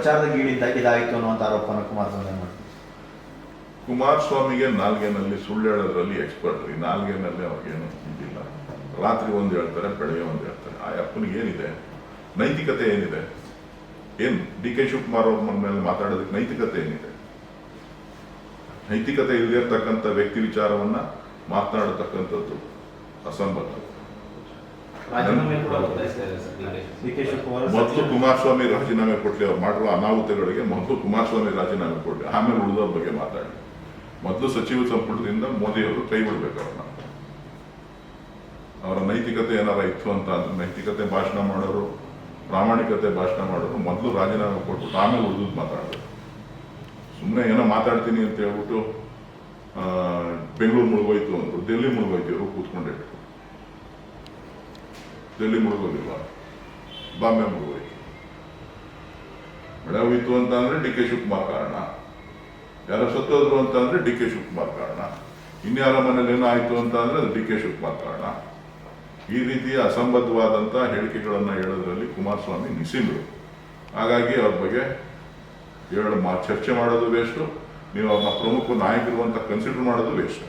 ಪ್ರಚಾರದ ಗೀಳಿಂದ ಇದಾಯಿತು ಅನ್ನುವಂಥ ಆರೋಪವನ್ನು ಕುಮಾರಸ್ವಾಮಿ ಮಾಡ್ತಾರೆ. ಕುಮಾರಸ್ವಾಮಿಗೆ ನಾಲ್ಗೆನಲ್ಲಿ ಸುಳ್ಳು ಹೇಳೋದ್ರಲ್ಲಿ ಎಕ್ಸ್ಪರ್ಟ್ ರೀ. ನಾಲ್ಗೆನಲ್ಲಿ ಅವ್ರಿಗೇನು ಇದಿಲ್ಲ. ರಾತ್ರಿ ಒಂದು ಹೇಳ್ತಾರೆ, ಬೆಳಗ್ಗೆ ಒಂದು ಹೇಳ್ತಾರೆ. ಆ ಅಪ್ಪನಿಗೆ ಏನಿದೆ ನೈತಿಕತೆ? ಏನಿದೆ? ಏನು ಡಿ ಕೆ ಶಿವಕುಮಾರ್ ಅವ್ರ ಮೇಲೆ ಮಾತಾಡೋದಕ್ಕೆ ನೈತಿಕತೆ ಏನಿದೆ? ನೈತಿಕತೆ ಇಲ್ಲದೆ ಇರ್ತಕ್ಕಂಥ ವ್ಯಕ್ತಿ ವಿಚಾರವನ್ನ ಮಾತನಾಡತಕ್ಕಂಥದ್ದು ಅಸಂಬದ್ಧ. ಮೊದಲು ಕುಮಾರಸ್ವಾಮಿ ರಾಜೀನಾಮೆ ಕೊಡ್ಲಿ, ಅವ್ರು ಮಾಡಿರುವ ಅನಾಹುತಗಳಿಗೆ ಮೊದಲು ಕುಮಾರಸ್ವಾಮಿ ರಾಜೀನಾಮೆ ಕೊಡ್ಲಿ, ಆಮೇಲೆ ಉಳಿದವ್ರ ಬಗ್ಗೆ ಮಾತಾಡಿ. ಮೊದಲು ಸಚಿವ ಸಂಪುಟದಿಂದ ಮೋದಿ ಅವರು ಕೈ ಬಿಡ್ಬೇಕು ಅವ್ರನ್ನ. ಅವರ ನೈತಿಕತೆ ಏನಾರ ಇತ್ತು ಅಂತ ಅಂದ್ರೆ, ನೈತಿಕತೆ ಭಾಷಣ ಮಾಡೋರು, ಪ್ರಾಮಾಣಿಕತೆ ಭಾಷಣ ಮಾಡೋರು ಮೊದಲು ರಾಜೀನಾಮೆ ಕೊಟ್ಬಿಟ್ಟು ಆಮೇಲೆ ಉಳಿದು ಮಾತಾಡಬೇಕು. ಸುಮ್ಮನೆ ಏನೋ ಮಾತಾಡ್ತೀನಿ ಅಂತ ಹೇಳ್ಬಿಟ್ಟು ಬೆಂಗಳೂರು ಮುಳುಗೋಯ್ತು ಅಂದ್ರು, ಡೆಲ್ಲಿ ಮುಳುಗೋಯ್ತು, ಇವರು ಕೂತ್ಕೊಂಡಿಟ್ಟು. ಡೆಲ್ಲಿ ಮುಳುಗೋದಿಲ್ವ? ಬಾಂಬೆ ಮುಳುಗೋಯ್ತು. ಮಳೆ ಹೋಯ್ತು ಅಂತ ಅಂದ್ರೆ ಡಿ ಕೆ ಶಿವಕುಮಾರ್ ಕಾರಣ, ಯಾರೋ ಸತ್ತೋದ್ರು ಅಂತ ಅಂದ್ರೆ ಡಿ ಕೆ ಶಿವಕುಮಾರ್ ಕಾರಣ, ಇನ್ಯಾರ ಮನೇಲಿ ಏನೋ ಆಯ್ತು ಅಂತ ಅಂದ್ರೆ ಅದು ಡಿ ಕೆ ಶಿವಕುಮಾರ್ ಕಾರಣ. ಈ ರೀತಿಯ ಅಸಂಬದ್ಧವಾದಂಥ ಹೇಳಿಕೆಗಳನ್ನು ಹೇಳೋದ್ರಲ್ಲಿ ಕುಮಾರಸ್ವಾಮಿ ನಿಸಿಂದ್ರು. ಹಾಗಾಗಿ ಅವ್ರ ಬಗ್ಗೆ ಚರ್ಚೆ ಮಾಡೋದು ವೇಸ್ಟು, ನೀವು ಅವ್ರನ್ನ ಪ್ರಮುಖ ನಾಯಕರು ಅಂತ ಕನ್ಸಿಡರ್ ಮಾಡೋದು ವೇಸ್ಟ್.